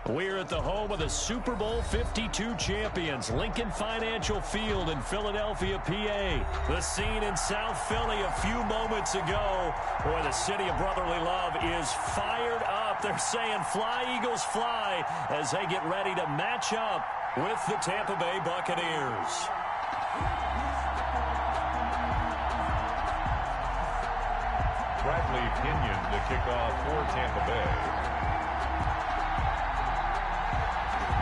We're at the home of the Super Bowl 52 champions, Lincoln Financial Field in Philadelphia, PA. The scene in South Philly a few moments ago. Boy, the city of brotherly love is fired up. They're saying, "Fly, Eagles, fly," as they get ready to match up with the Tampa Bay Buccaneers. Bradley Pinion to kick off for Tampa Bay.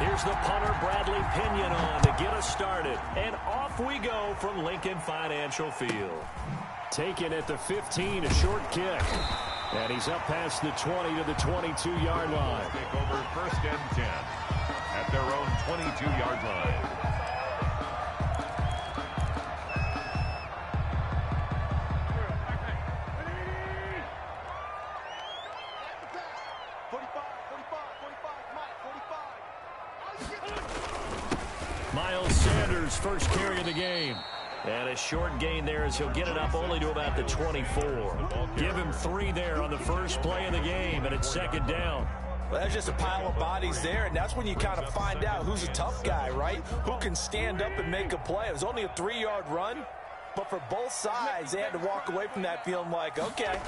Here's the punter, Bradley Pinion, on to get us started. And off we go from Lincoln Financial Field. Taken at the 15, a short kick. And he's up past the 20 to the 22-yard line. Take over 1st and 10 at their own 22-yard line. First carry of the game. And a short gain there as he'll get it up only to about the 24. Give him 3 there on the first play of the game, and it's 2nd down. Well, that's just a pile of bodies there, and that's when you kind of find out who's a tough guy, right? Who can stand up and make a play. It was only a 3-yard run, but for both sides, they had to walk away from that feeling like, okay,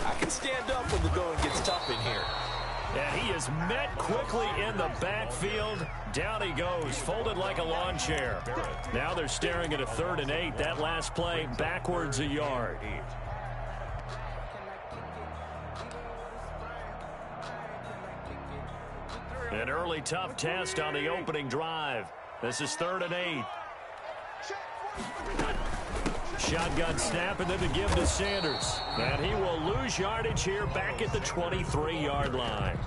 I can stand up when the going gets tough in here. And he is met quickly in the backfield. Down he goes, folded like a lawn chair. Now they're staring at a 3rd and 8. That last play, backwards a yard. An early tough test on the opening drive. This is 3rd and 8. Shotgun snap, and then the give to Sanders. And he will lose yardage here back at the 23-yard line.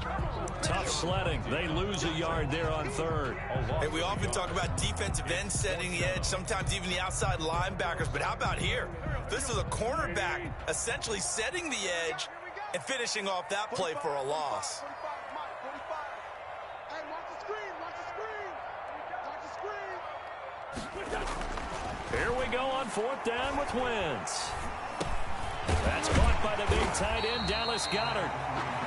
Tough sledding. They lose a yard there on 3rd. Hey, we often talk about defensive ends setting the edge, sometimes even the outside linebackers. But how about here? This is a cornerback essentially setting the edge and finishing off that play for a loss. Here we go on 4th down with Wentz. That's caught by the big tight end, Dallas Goedert.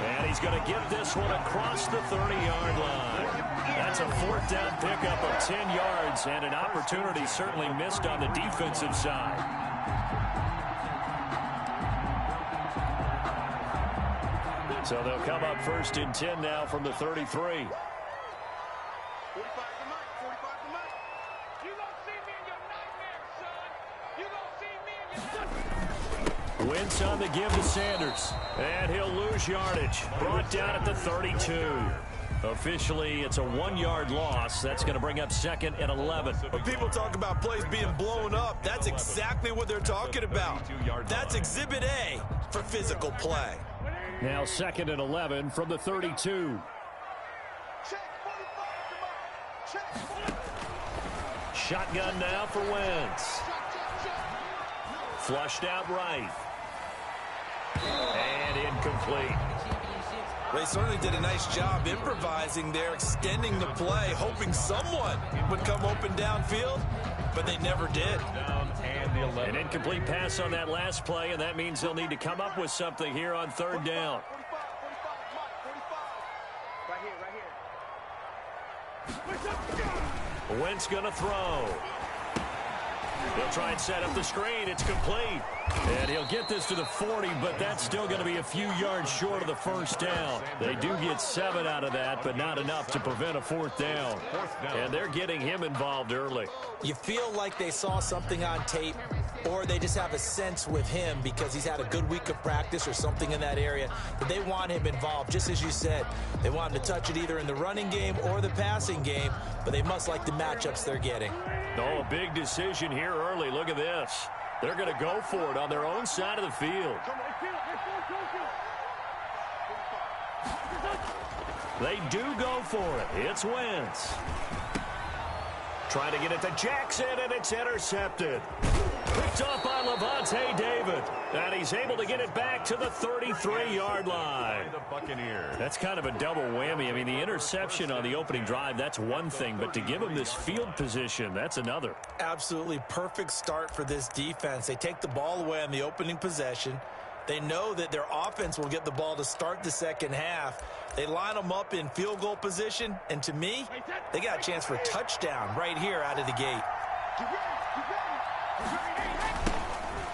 And he's going to get this one across the 30-yard line. That's a 4th down pickup of 10 yards, and an opportunity certainly missed on the defensive side. So they'll come up 1st and 10 now from the 33. Wentz on the give to Sanders. And he'll lose yardage. Brought down at the 32. Officially, it's a 1-yard loss. That's going to bring up 2nd and 11. When people talk about plays being blown up, that's exactly what they're talking about. That's Exhibit A for physical play. Now 2nd and 11 from the 32. Shotgun now for Wentz. Flushed out right. And incomplete. They certainly did a nice job improvising there, extending the play, hoping someone would come open downfield, but they never did. An incomplete pass on that last play, and that means they'll need to come up with something here on 3rd down. Wentz going to throw. He'll try and set up the screen. It's complete. And he'll get this to the 40, but that's still going to be a few yards short of the 1st down. They do get 7 out of that, but not enough to prevent a 4th down. And they're getting him involved early. You feel like they saw something on tape, or they just have a sense with him because he's had a good week of practice or something in that area that they want him involved. Just as you said, they want him to touch it either in the running game or the passing game, but they must like the matchups they're getting. Oh, a big decision here early. Look at this. They're going to go for it on their own side of the field. They do go for it. It's Wentz. Trying to get it to Jackson, and it's intercepted. Picked off by Levante David. And he's able to get it back to the 33-yard line. That's kind of a double whammy. I mean, the interception on the opening drive, that's one thing. But to give him this field position, that's another. Absolutely perfect start for this defense. They take the ball away on the opening possession. They know that their offense will get the ball to start the second half. They line them up in field goal position, and to me, they got a chance for a touchdown right here out of the gate.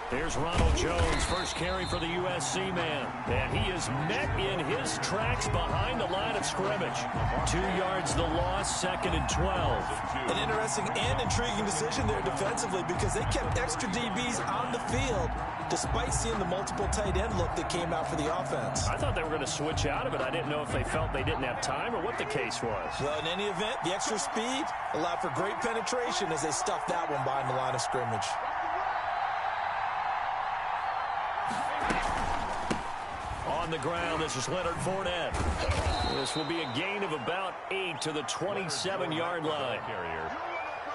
Here's Ronald Jones, first carry for the USC man. And he is met in his tracks behind the line of scrimmage. 2 yards the loss, 2nd and 12. An interesting and intriguing decision there defensively because they kept extra DBs on the field despite seeing the multiple tight end look that came out for the offense. I thought they were going to switch out of it. I didn't know if they felt they didn't have time or what the case was. Well, in any event, the extra speed allowed for great penetration as they stuffed that one behind the line of scrimmage. On the ground, this is Leonard Fournette. This will be a gain of about 8 to the 27-yard line.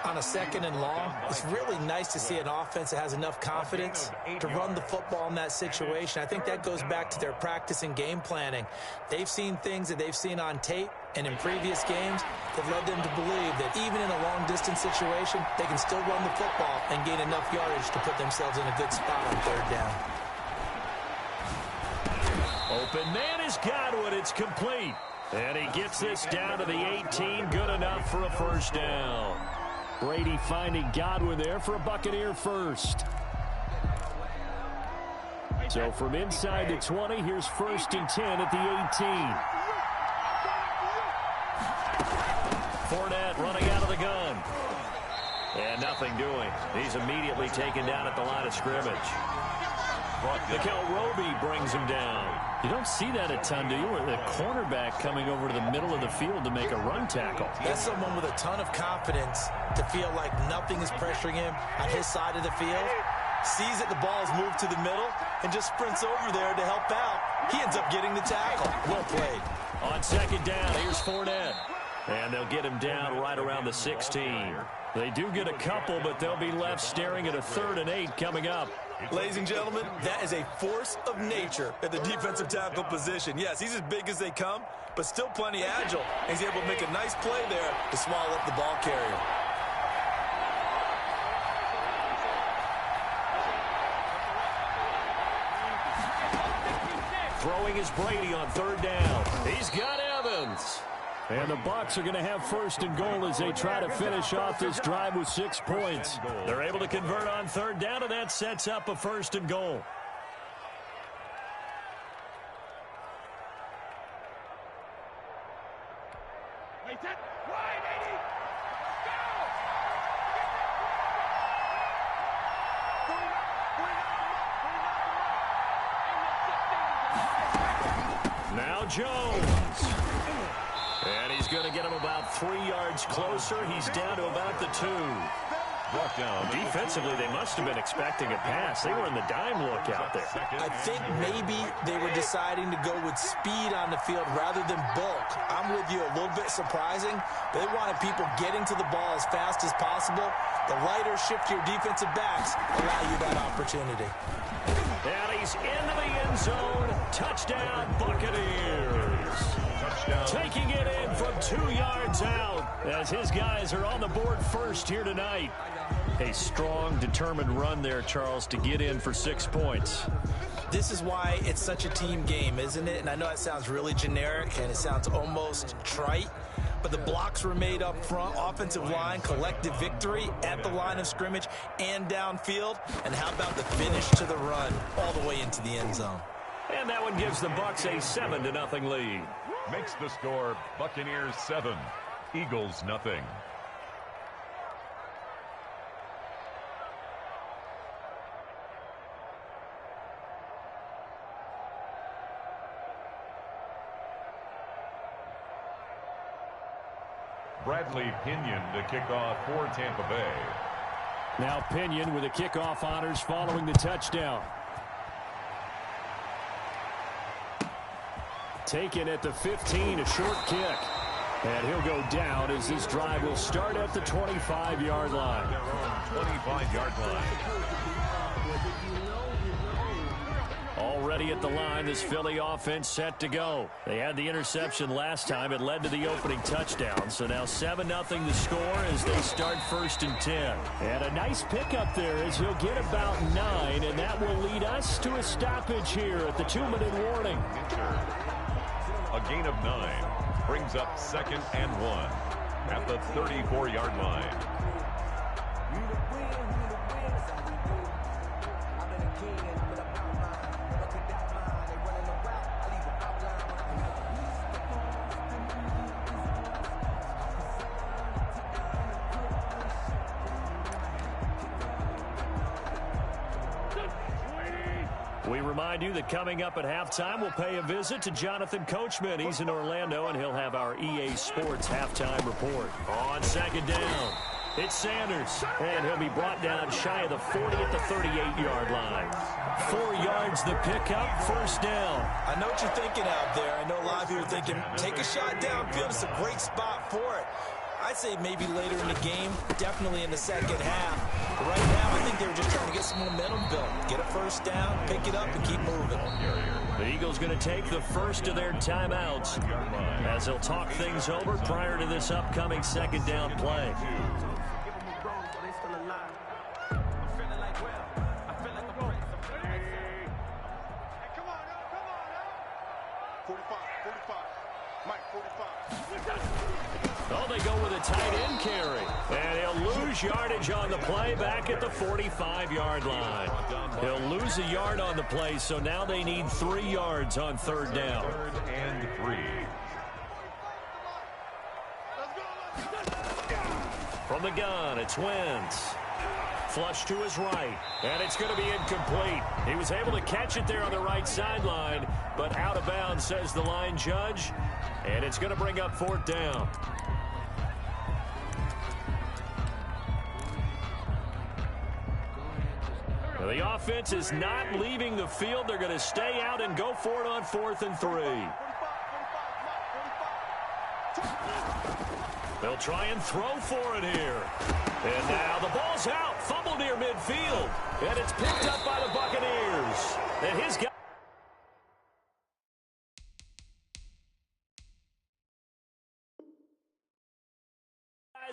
On a 2nd and long, it's really nice to see an offense that has enough confidence to run the football in that situation. I think that goes back to their practice and game planning. They've seen things that they've seen on tape and in previous games that led them to believe that even in a long-distance situation, they can still run the football and gain enough yardage to put themselves in a good spot on 3rd down. Open man is Godwin. It's complete. And he gets this down to the 18. Good enough for a first down. Brady finding Godwin there for a Buccaneer first. So from inside the 20, here's 1st and 10 at the 18. Fournette running out of the gun. And nothing doing. He's immediately taken down at the line of scrimmage. Mikel Roby brings him down. You don't see that a ton, do you? Where the cornerback coming over to the middle of the field to make a run tackle. That's someone with a ton of confidence to feel like nothing is pressuring him on his side of the field. Sees that the ball is moved to the middle and just sprints over there to help out. He ends up getting the tackle. Well played. On 2nd down, here's Fournette. And they'll get him down right around the 16. They do get a couple, but they'll be left staring at a 3rd and 8 coming up. Ladies and gentlemen, that is a force of nature at the defensive tackle position. Yes, he's as big as they come, but still plenty agile. And he's able to make a nice play there to swallow up the ball carrier. Throwing is Brady on 3rd down. He's got Evans. And the Bucs are going to have 1st and goal as they try to finish off this drive with 6 points. They're able to convert on 3rd down, and that sets up a 1st and goal. Now Jones. And he's going to get him about 3 yards closer. He's down to about the 2. Defensively, they must have been expecting a pass. They were in the dime look out there. I think maybe they were deciding to go with speed on the field rather than bulk. I'm with you, a little bit surprising. They wanted people getting to the ball as fast as possible. The lighter, shiftier defensive backs allow you that opportunity. And he's into the end zone. Touchdown, Buccaneers. Taking it in from 2 yards out as his guys are on the board first here tonight. A strong, determined run there, Charles, to get in for 6 points. This is why it's such a team game, isn't it? And I know it sounds really generic and it sounds almost trite, but the blocks were made up front, offensive line, collective victory at the line of scrimmage and downfield. And how about the finish to the run all the way into the end zone? And that one gives the Bucs a 7-0 lead. Makes the score Buccaneers 7, Eagles nothing. Bradley Pinion to kick off for Tampa Bay. Now Pinion with the kickoff honors following the touchdown. Taken at the 15, a short kick. And he'll go down as this drive will start at the 25-yard line. Their own 25-yard line. Already at the line, this Philly offense set to go. They had the interception last time. It led to the opening touchdown. So now 7-0 the score as they start 1st and 10. And a nice pickup there as he'll get about 9, and that will lead us to a stoppage here at the 2-minute warning. A gain of 9 brings up 2nd and 1 at the 34-yard line. We remind you that coming up at halftime, we'll pay a visit to Jonathan Coachman. He's in Orlando, and he'll have our EA Sports halftime report. On 2nd down, it's Sanders, and he'll be brought down shy of the 40 at the 38-yard line. 4 yards the pickup, 1st down. I know what you're thinking out there. I know a lot of you are thinking, take a shot downfield. It's a great spot for it. I'd say maybe later in the game, definitely in the second half. But right now, I think they were just trying to get some momentum built. Get a 1st down, pick it up, and keep moving. The Eagles going to take the first of their timeouts as they'll talk things over prior to this upcoming 2nd down play. Oh, they go with a tight end carry. And he'll lose yardage on the play back at the 45-yard line. He'll lose a yard on the play, so now they need 3 yards on 3rd down. 3rd and 3. From the gun, it's Wentz. Flush to his right, and it's going to be incomplete. He was able to catch it there on the right sideline, but out of bounds, says the line judge, and it's going to bring up 4th down. The offense is not leaving the field. They're going to stay out and go for it on 4th and 3. They'll try and throw for it here. And now the ball's out. Fumble near midfield. And it's picked up by the Buccaneers. And his guy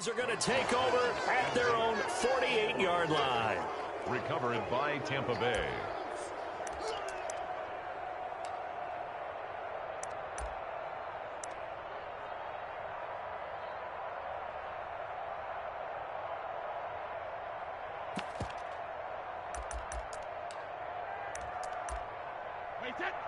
are going to take over at their own 48-yard line. Recovered by Tampa Bay.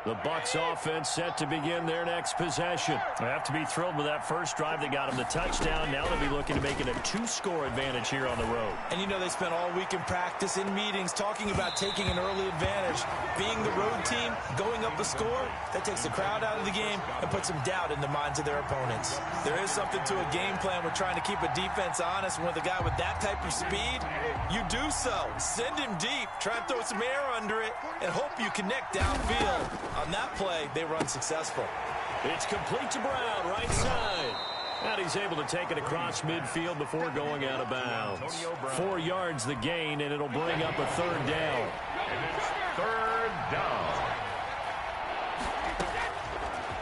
The Bucs offense set to begin their next possession. They have to be thrilled with that first drive that got them the touchdown. Now they'll be looking to make it a 2-score advantage here on the road. And you know they spent all week in practice, in meetings, talking about taking an early advantage. Being the road team, going up a score, that takes the crowd out of the game and puts some doubt in the minds of their opponents. There is something to a game plan. We're trying to keep a defense honest. And with a guy with that type of speed, you do so. Send him deep. Try and throw some air under it and hope you connect downfield. On that play, they were unsuccessful. It's complete to Brown, right side. And he's able to take it across midfield before going out of bounds. 4 yards the gain, and it'll bring up a 3rd down. And it's 3rd down.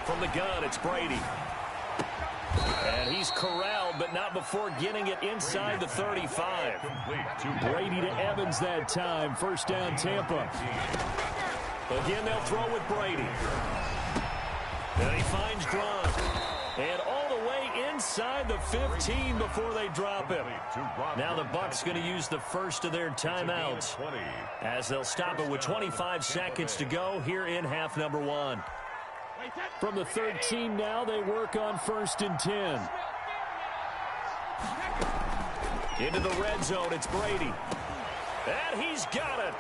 From the gun, it's Brady. And he's corralled, but not before getting it inside the 35. Brady to Evans that time. 1st down, Tampa. Again, they'll throw with Brady. And he finds Gronk. And all the way inside the 15 before they drop him. Now the Bucs going to use the first of their timeouts as they'll stop it with 25 seconds to go here in half number 1. From the 13 now, they work on 1st and 10. Into the red zone, it's Brady. And he's got it.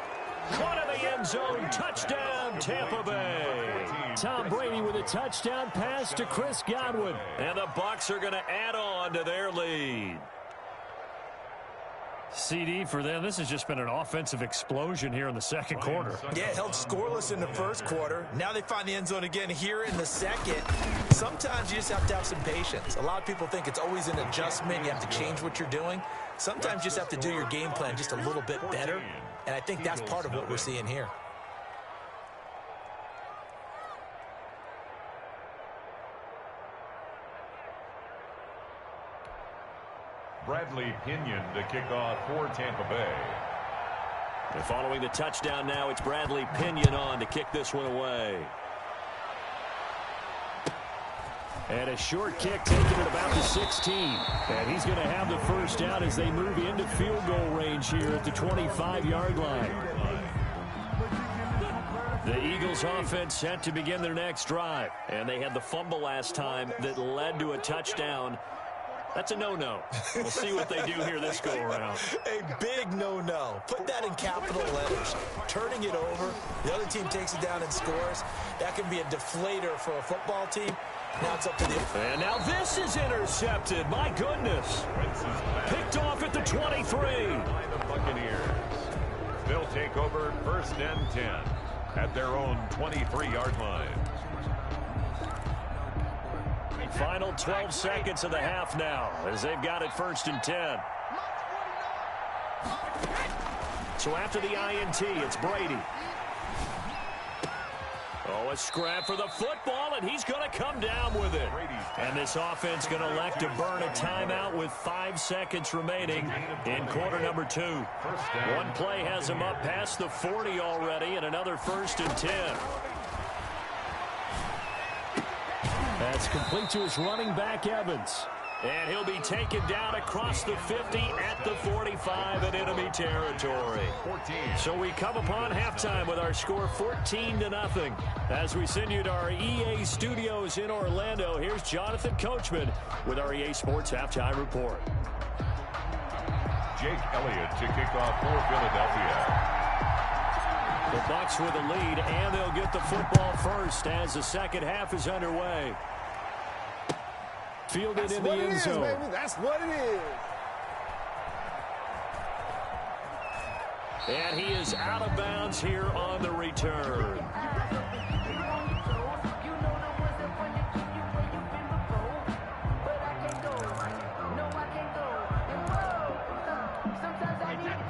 Caught in the end zone. Touchdown, Tampa Bay. Tom Brady with a touchdown pass to Chris Godwin. And the Bucs are going to add on to their lead. CD for them. This has just been an offensive explosion here in the 2nd quarter. Yeah, held scoreless in the 1st quarter. Now they find the end zone again here in the 2nd. Sometimes you just have to have some patience. A lot of people think it's always an adjustment. You have to change what you're doing. Sometimes you just have to do your game plan just a little bit better. And I think that's part of what we're seeing here. Bradley Pinion to kick off for Tampa Bay. And following the touchdown now, it's Bradley Pinion on to kick this one away. And a short kick taken at about the 16. And he's going to have the first down as they move into field goal range here at the 25-yard line. The Eagles offense set to begin their next drive. And they had the fumble last time that led to a touchdown. That's a no-no. We'll see what they do here this go-around. A big no-no. Put that in capital letters. Turning it over, the other team takes it down and scores. That can be a deflator for a football team. Now it's up to the... And now this is intercepted. My goodness. Picked off at the 23. By the Buccaneers. They'll take over 1st and 10 at their own 23-yard line. Final 12 seconds of the half now as they've got it 1st and 10. So after the INT, it's Brady. Oh, a scrap for the football, and he's going to come down with it. And this offense going to elect to burn a timeout with 5 seconds remaining in quarter number 2. One play has him up past the 40 already, and another 1st and 10. That's complete to his running back, Evans. And he'll be taken down across the 50 at the 45 in enemy territory. 14. So we come upon halftime with our score 14-0. As we send you to our EA studios in Orlando, here's Jonathan Coachman with our EA Sports Halftime Report. Jake Elliott to kick off for Philadelphia. The Bucs with a lead, and they'll get the football first as the second half is underway. Fielded in the end zone. Baby. That's what it is. And he is out of bounds here on the return.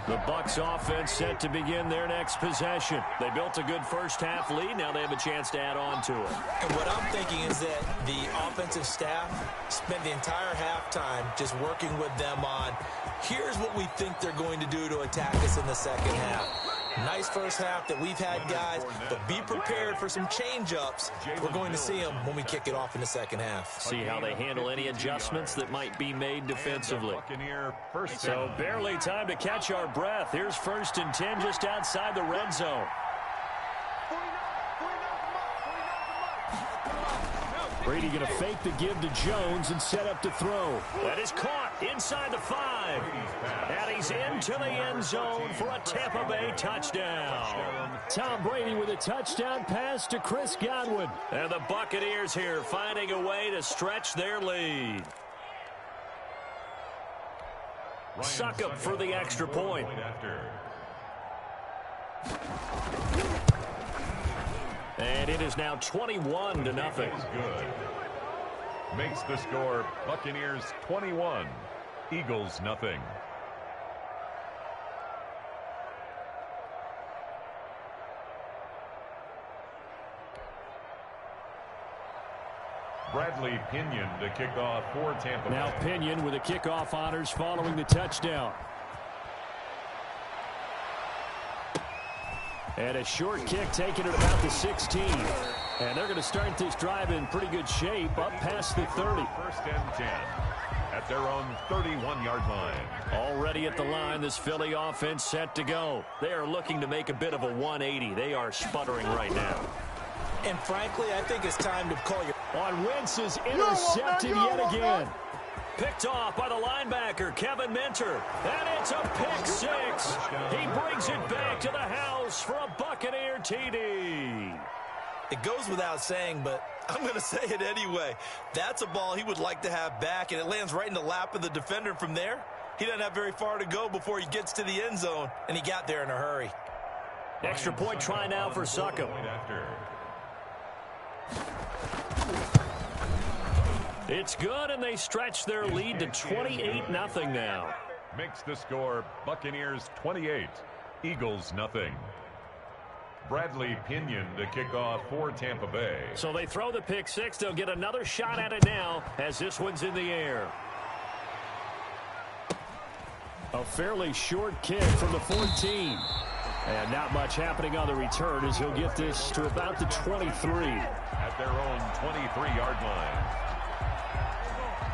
The Bucs offense set to begin their next possession. They built a good first half lead. Now they have a chance to add on to it. And what I'm thinking is that the offensive staff spent the entire halftime just working with them on, here's what we think they're going to do to attack us in the second half. Nice first half that we've had, guys, but be prepared for some change-ups. We're going to see them when we kick it off in the second half. See how they handle any adjustments that might be made defensively. So barely time to catch our breath. Here's 1st and 10 just outside the red zone. Brady going to fake the give to Jones and set up to throw. That is caught inside the 5. And he's into the end zone for a Tampa Bay touchdown. Tom Brady with a touchdown pass to Chris Godwin. And the Buccaneers here finding a way to stretch their lead. Succop for the extra point. And it is now 21-0. Good. Makes the score Buccaneers 21, Eagles nothing. Bradley Pinion to kick off for Tampa Bay. Now Pinion with the kickoff honors following the touchdown. And a short kick taken at about the 16. And they're going to start this drive in pretty good shape up past the 30. 1st and 10 at their own 31-yard line. Already at the line, this Philly offense set to go. They are looking to make a bit of a 180. They are sputtering right now. And frankly, I think it's time to call your... On Wentz is intercepted yet again. Picked off by the linebacker, Kevin Minter. And it's a pick 6. He brings it back to the house for a Buccaneer TD. It goes without saying, but I'm going to say it anyway. That's a ball he would like to have back, and it lands right in the lap of the defender from there. He doesn't have very far to go before he gets to the end zone, and he got there in a hurry. Extra point try now for Succop. It's good, and they stretch their lead to 28-0 now. Makes the score Buccaneers 28, Eagles nothing. Bradley Pinion to kick off for Tampa Bay. So they throw the pick 6. They'll get another shot at it now as this one's in the air. A fairly short kick from the 14. And not much happening on the return as he'll get this to about the 23. At their own 23-yard line.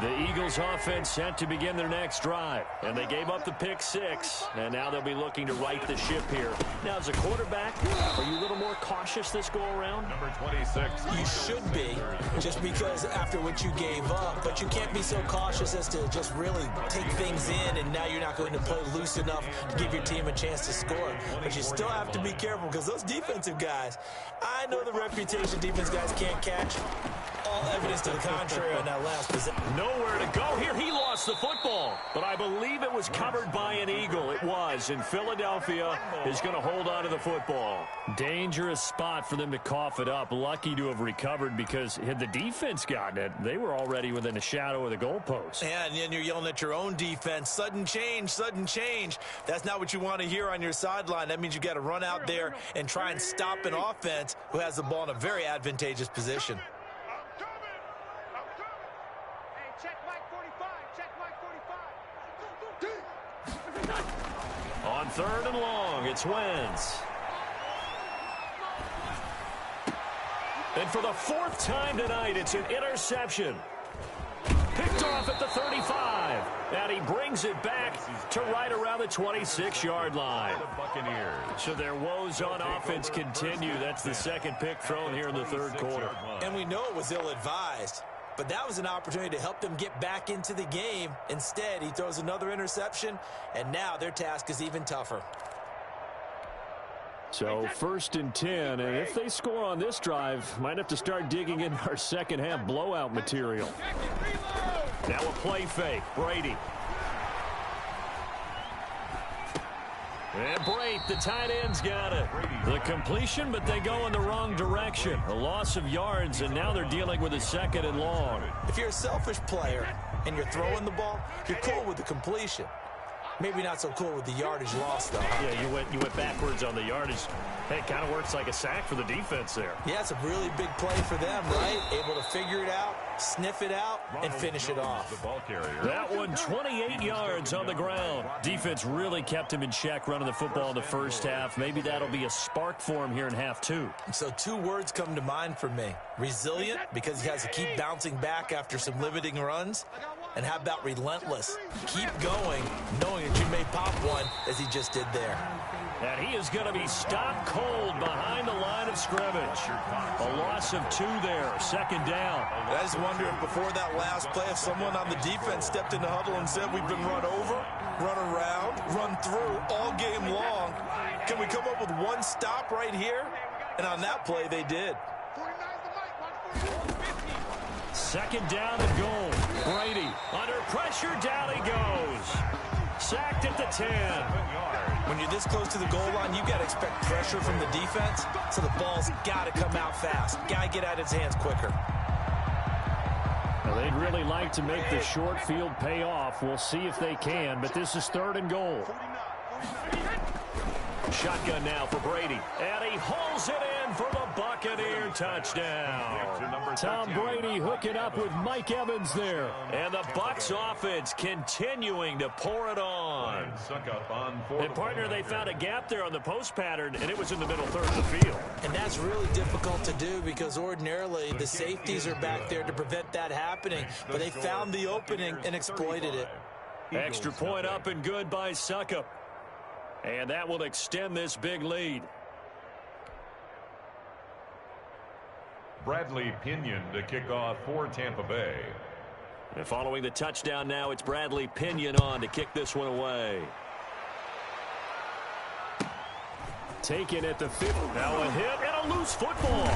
The Eagles offense set to begin their next drive. And they gave up the pick 6. And now they'll be looking to right the ship here. Now, as a quarterback, are you a little more cautious this go-around? Number 26. You should be, just because after what you gave up. But you can't be so cautious as to just really take things in, and now you're not going to play loose enough to give your team a chance to score. But you still have to be careful because those defensive guys, I know the reputation defense guys can't catch. All evidence to the contrary on that last possession. Nowhere to go here. He lost the football, but I believe it was covered by an Eagle. It was, and Philadelphia is going to hold on to the football. Dangerous spot for them to cough it up. Lucky to have recovered because had the defense gotten it, they were already within a shadow of the goalpost. Yeah, and then you're yelling at your own defense. Sudden change, sudden change. That's not what you want to hear on your sideline. That means you got to run out there and try and stop an offense who has the ball in a very advantageous position. On 3rd and long, it's Wentz. And for the 4th time tonight, it's an interception. Picked off at the 35. And he brings it back to right around the 26-yard line. So their woes on offense continue. That's the second pick thrown here in the 3rd quarter. And we know it was ill-advised. But that was an opportunity to help them get back into the game. Instead, he throws another interception, and now their task is even tougher. So 1st and 10, and if they score on this drive, might have to start digging in our second-half blowout material. Now a play fake. Brady. And Brate, the tight end's got it. The completion, but they go in the wrong direction. A loss of yards, and now they're dealing with a 2nd and long. If you're a selfish player and you're throwing the ball, you're cool with the completion. Maybe not so cool with the yardage loss, though. Yeah, you went backwards on the yardage. Hey, it kind of works like a sack for the defense there. Yeah, it's a really big play for them, right? Able to figure it out, sniff it out, and finish it off. The ball carrier. That one, 28 yards on the ground. Defense really kept him in check running the football in the first half. Maybe that'll be a spark for him here in half 2. So 2 words come to mind for me. Resilient, because he has to keep bouncing back after some limiting runs. And how about relentless? Keep going, knowing that you may pop one, as he just did there. And he is going to be stopped cold behind the line of scrimmage. A loss of 2 there, 2nd down. I just wonder if before that last play, if someone on the defense stepped in the huddle and said, we've been run over, run around, run through all game long. Can we come up with one stop right here? And on that play, they did. 2nd down and goal. Brady under pressure, down he goes. Sacked at the 10. When you're this close to the goal line, you've got to expect pressure from the defense, so the ball's got to come out fast. Got to get out of his hands quicker. Well, they'd really like to make the short field pay off. We'll see if they can, but this is 3rd and goal. Shotgun now for Brady, and he hauls it in for the Buccaneer touchdown. Tom Brady hooking up with Mike Evans there. And the Bucs offense continuing to pour it on. And partner, they found a gap there on the post pattern, and it was in the middle 3rd of the field. And that's really difficult to do because ordinarily the safeties are back there to prevent that happening. But they found the opening and exploited it. Extra point up and good by Suckup. And that will extend this big lead. Bradley Pinion to kick off for Tampa Bay. And following the touchdown now, it's Bradley Pinion on to kick this one away. Taken at the 50. Now a hit and a loose football.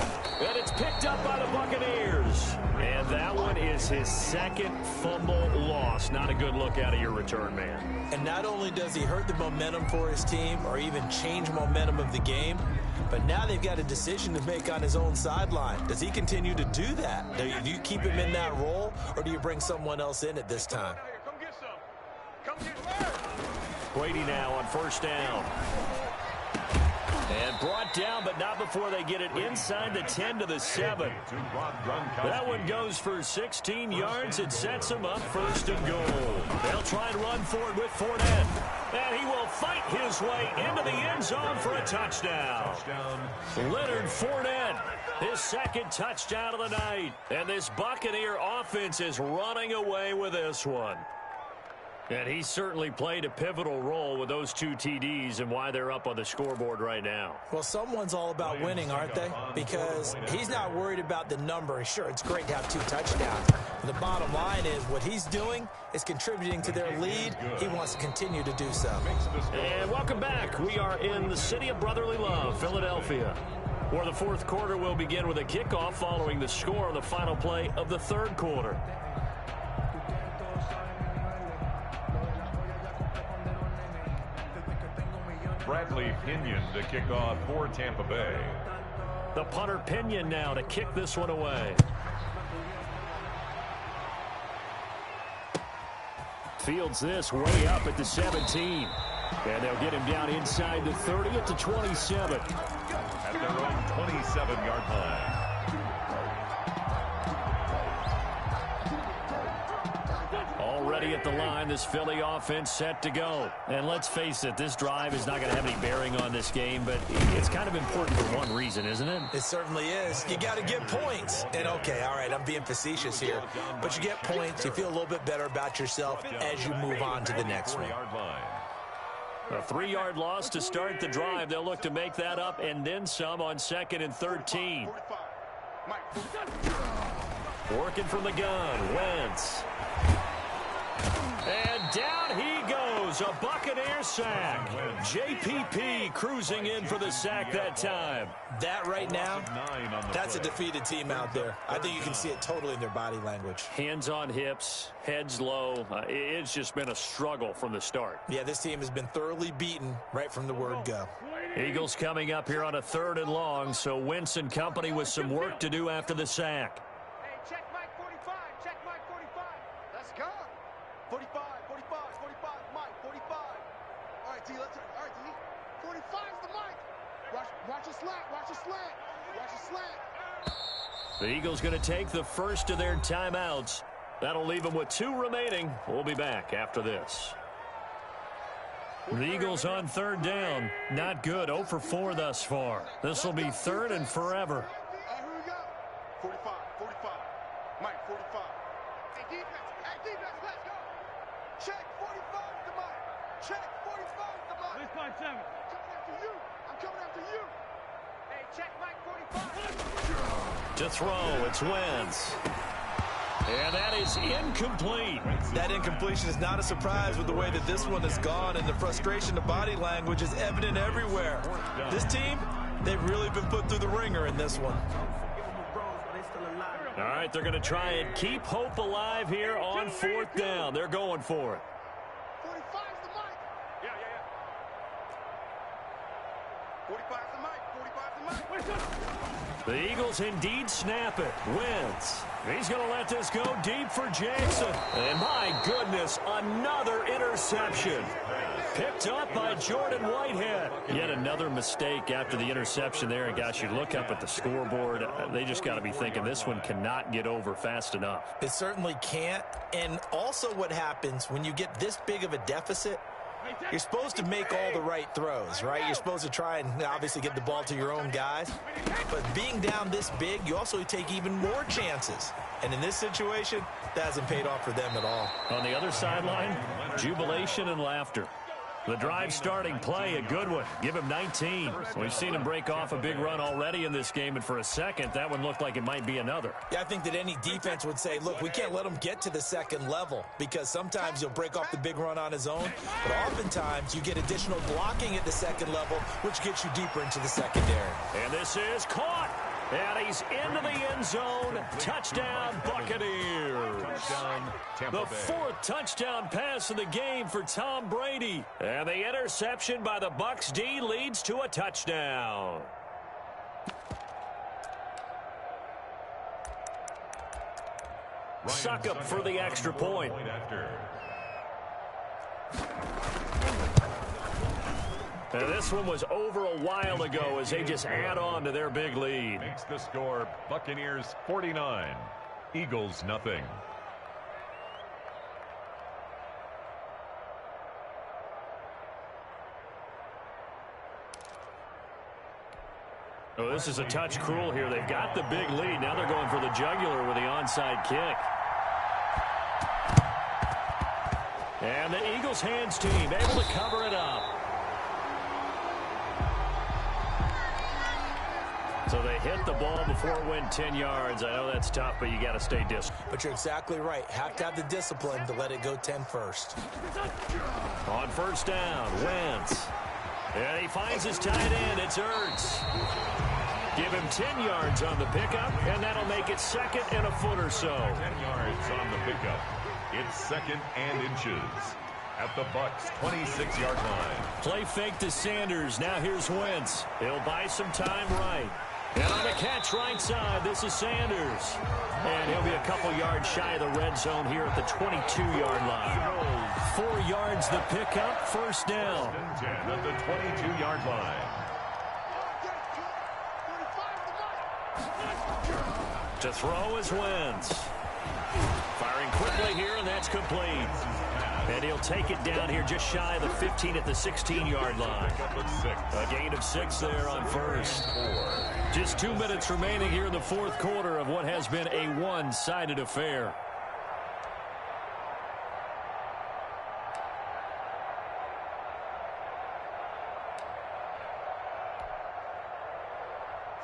And it's picked up by the Buccaneers. And that one is his 2nd fumble loss. Not a good look out of your return man. And not only does he hurt the momentum for his team or even change momentum of the game, but now they've got a decision to make on his own sideline. Does he continue to do that? Do you keep him in that role, or do you bring someone else in at this time? Brady now on 1st down. And brought down, but not before they get it inside the 10 to the 7. That one goes for 16 yards. It sets them up 1st and goal. They'll try and run for it with Fournette. And he will fight his way into the end zone for a touchdown. Leonard Fournette, his 2nd touchdown of the night. And this Buccaneer offense is running away with this one. And he certainly played a pivotal role with those 2 TDs and why they're up on the scoreboard right now. Well, someone's all about winning, aren't they? Because he's not worried about the number. Sure, it's great to have 2 touchdowns. The bottom line is what he's doing is contributing to their lead. He wants to continue to do so. And welcome back. We are in the city of brotherly love, Philadelphia, where the 4th quarter will begin with a kickoff following the score on the final play of the 3rd quarter. Bradley Pinion to kick off for Tampa Bay. The punter Pinion now to kick this one away. Fields this way up at the 17. And they'll get him down inside the 30 at the 27. At their own 27-yard line. Already at the line, this Philly offense set to go. And let's face it, this drive is not going to have any bearing on this game, but it's kind of important for one reason, isn't it? It certainly is. You got to get points. And, okay, all right, I'm being facetious here. But you get points, you feel a little bit better about yourself as you move on to the next one. A 3-yard loss to start the drive. They'll look to make that up and then some on 2nd and 13. Working from the gun, Wentz. And down he goes, a Buccaneer sack. JPP cruising in for the sack that time. That right now, that's a defeated team out there. I think you can see it totally in their body language. Hands on hips, heads low. It's just been a struggle from the start. Yeah, this team has been thoroughly beaten right from the word go. Eagles coming up here on a 3rd and long, so Wentz and company with some work to do after the sack. Hey, check Mike 45, check Mike 45. Let's go. 45, 45, 45, Mike, 45. All right, T, let's, all right, T. 45's the Mike. Watch a slant, watch a slant, watch a slant. The Eagles going to take the first of their timeouts. That'll leave them with 2 remaining. We'll be back after this. The Eagles on 3rd down. Not good. 0 for 4 thus far. This will be 3rd and forever. Here we go. 45, 45. Mike, 45. Hey, defense, let's go. Check 45 to Mike. Check 45 to Mike. 657. Coming after you. I'm coming after you. Hey, check Mike 45. To throw, it's Wentz. And that is incomplete. That incompletion is not a surprise with the way that this one has gone, and the frustration, the body language is evident everywhere. This team, they've really been put through the ringer in this one. All right, they're going to try and keep hope alive here on 4th down. They're going for it. 45's the Mike. Yeah. 45's the Mike. 45's the Mike. The Eagles indeed snap it. Wentz. He's going to let this go deep for Jackson. And my goodness, another interception. Picked up by Jordan Whitehead. Yet another mistake after the interception there. And gosh, you look up at the scoreboard, they just got to be thinking this one cannot get over fast enough. It certainly can't. And also what happens when you get this big of a deficit, you're supposed to make all the right throws, right? You're supposed to try and obviously get the ball to your own guys. But being down this big, you also take even more chances. And in this situation, that hasn't paid off for them at all. On the other sideline, jubilation and laughter. The drive starting play, a good one. Give him 19. We've seen him break off a big run already in this game, and for a second, that one looked like it might be another. Yeah, I think that any defense would say, look, we can't let him get to the 2nd level, because sometimes he'll break off the big run on his own, but oftentimes you get additional blocking at the 2nd level, which gets you deeper into the secondary. And this is caught. And he's into the end zone. Touchdown, Buccaneers. The 4th touchdown pass of the game for Tom Brady. And the interception by the Bucs D leads to a touchdown. Succop for the extra point. Now, this one was over a while ago as they just add on to their big lead. Makes the score Buccaneers 49, Eagles nothing. Oh, this is a touch cruel here. They've got the big lead. Now they're going for the jugular with the onside kick. And the Eagles hands team able to cover it up. So they hit the ball before it went 10 yards. I know that's tough, but you got to stay disciplined. But you're exactly right. Have to have the discipline to let it go 10 first. On first down, Wentz. And he finds his tight end. It's Ertz. Give him 10 yards on the pickup, and that'll make it second and a foot or so. 10 yards on the pickup. It's second and inches at the Bucs' 26-yard line. Play fake to Sanders. Now here's Wentz. He'll buy some time right. And on the catch right side, this is Sanders. And he'll be a couple yards shy of the red zone here at the 22-yard line. 4 yards the pickup, first down. 10 at the 22-yard line. To throw is Wentz. Firing quickly here, and that's complete. And he'll take it down here just shy of the 15 at the 16-yard line. A gain of 6 there on first. Just 2 minutes remaining here in the fourth quarter of what has been a one-sided affair.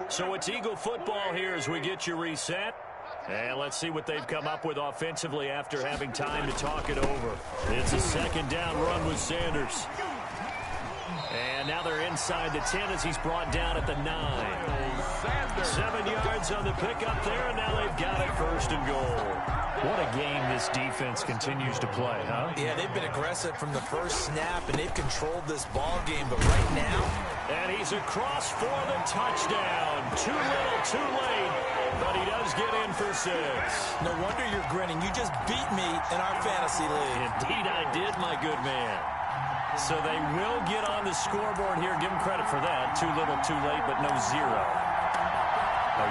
So it's Eagle football here as we get you reset. And let's see what they've come up with offensively after having time to talk it over. It's a second down run with Sanders. And now they're inside the 10 as he's brought down at the 9. 7 yards on the pickup there, and now they've got it first and goal. What a game this defense continues to play, huh? Yeah, they've been aggressive from the first snap, and they've controlled this ball game. But right now... And he's across for the touchdown. Too little, too late. But he does get in for 6. No wonder you're grinning. You just beat me in our fantasy league. Indeed I did, my good man. So they will get on the scoreboard here. Give them credit for that. Too little, too late, but no 0. Oh,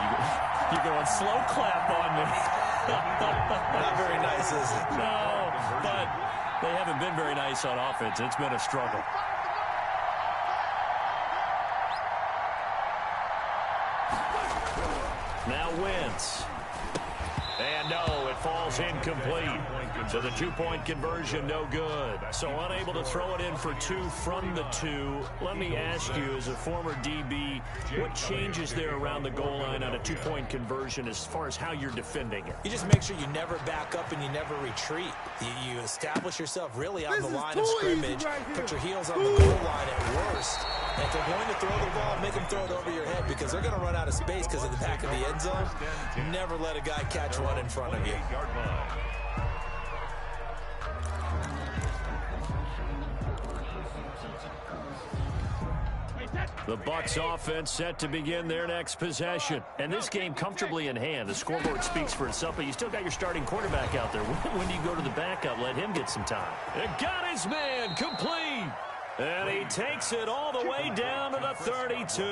you're going slow clap on me. Not very nice, is it? No, but they haven't been very nice on offense. It's been a struggle. Now Wentz. And no, it falls incomplete. So the 2-point conversion, no good. So unable to throw it in for 2 from the 2. Let me ask you, as a former DB, what changes there around the goal line on a 2-point conversion as far as how you're defending it? You just make sure you never back up and you never retreat. You establish yourself really on the line of scrimmage. Put your heels on the goal line at worst. And if they're going to throw the ball, make them throw it over your head because they're going to run out of space because of the back of the end zone. Never let a guy catch one in front of you. The Bucs offense set to begin their next possession. And this game comfortably in hand. The scoreboard speaks for itself, but you still got your starting quarterback out there. When do you go to the backup? Let him get some time. It got his man complete. And he takes it all the way down to the 32.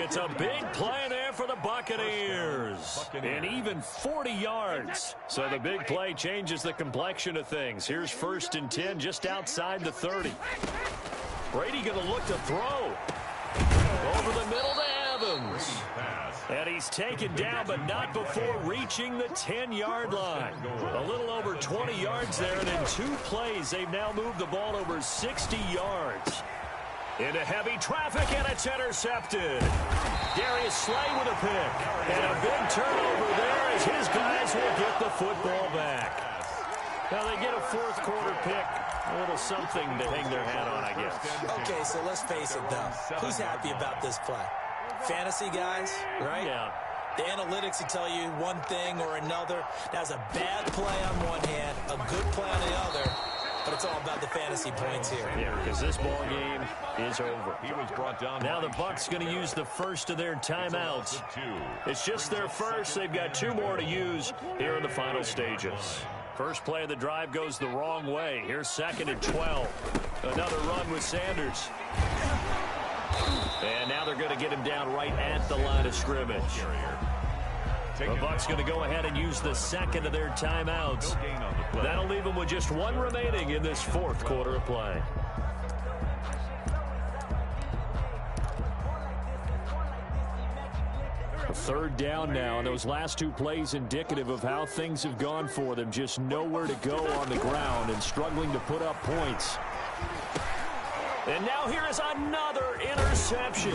It's a big play there for the Buccaneers. And even 40 yards. So the big play changes the complexion of things. Here's 1st and 10 just outside the 30. Brady going to look to throw. Over the middle to Evans. And he's taken down, but not before reaching the 10-yard line. A little over 20 yards there, and in 2 plays, they've now moved the ball over 60 yards. Into heavy traffic, and it's intercepted. Darius Slay with a pick. And a big turnover there as his guys will get the football back. Now they get a fourth quarter pick. A little something to hang their hat on, I guess. Okay, so let's face it, though. Who's happy about this play? Fantasy guys, right? Yeah. The analytics will tell you one thing or another. That's a bad play on one hand, a good play on the other. But it's all about the fantasy points here. Yeah, because this ball game is over. He was brought down. Now the Bucs going to use the first of their timeouts. It's just their first. They've got 2 more to use here in the final stages. First play of the drive goes the wrong way. Here's 2nd and 12. Another run with Sanders. And now they're going to get him down right at the line of scrimmage. The Bucs going to go ahead and use the second of their timeouts. That'll leave them with just one remaining in this fourth quarter of play. Third down now, and those last two plays indicative of how things have gone for them. Just nowhere to go on the ground and struggling to put up points. And now here is another interception.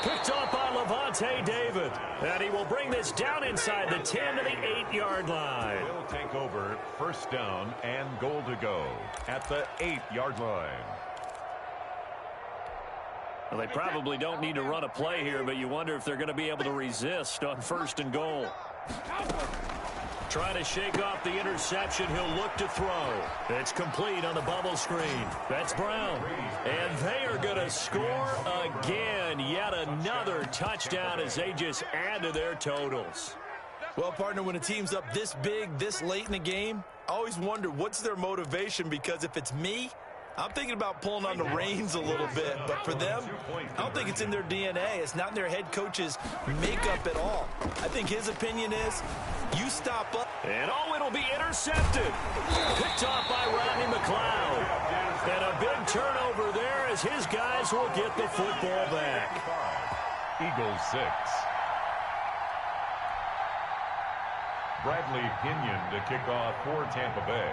Picked up by Levante David. And he will bring this down inside the 10 to the 8-yard line. Will take over first down and goal to go at the 8-yard line. Well, they probably don't need to run a play here, but you wonder if they're going to be able to resist on first and goal. Trying to shake off the interception. He'll look to throw. It's complete on the bubble screen. That's Brown. And they are going to score again. Yet another touchdown as they just add to their totals. Well, partner, when a team's up this big, this late in the game, I always wonder what's their motivation, because if it's me, I'm thinking about pulling on the reins a little bit. But for them, I don't think it's in their DNA. It's not in their head coach's makeup at all. I think his opinion is, you stop up. And it'll be intercepted. Picked off by Rodney McLeod. And a big turnover there as his guys will get the football back. Eagles 6. Bradley Pinion to kick off for Tampa Bay.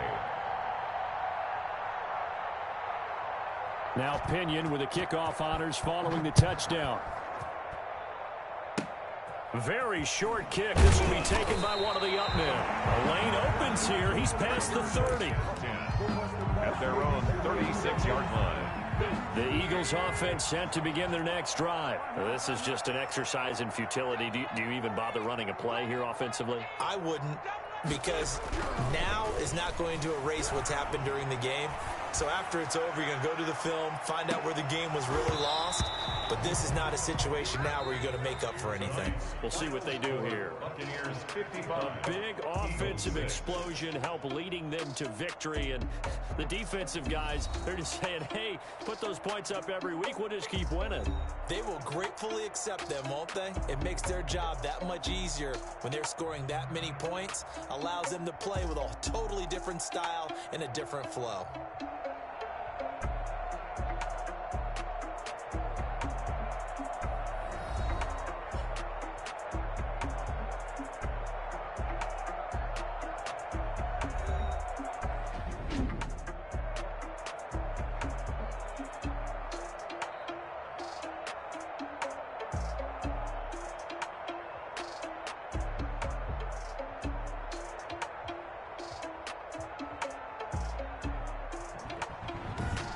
Now Pinion with the kickoff honors following the touchdown. Very short kick. This will be taken by one of the up men. A lane opens here. He's past the 30. At their own 36-yard line. The Eagles offense set to begin their next drive. This is just an exercise in futility. Do you even bother running a play here offensively? I wouldn't, because now is not going to erase what's happened during the game. So after it's over, you're going to go to the film, find out where the game was really lost. But this is not a situation now where you're going to make up for anything. We'll see what they do here. A big offensive explosion help leading them to victory. And the defensive guys, they're just saying, hey, put those points up every week. We'll just keep winning. They will gratefully accept them, won't they? It makes their job that much easier when they're scoring that many points. Allows them to play with a totally different style and a different flow.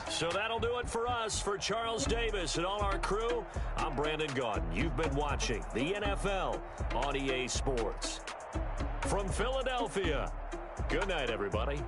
So that'll do it for us. For Charles Davis and all our crew, I'm Brandon Gaudin. You've been watching the NFL on EA Sports. From Philadelphia, good night, everybody.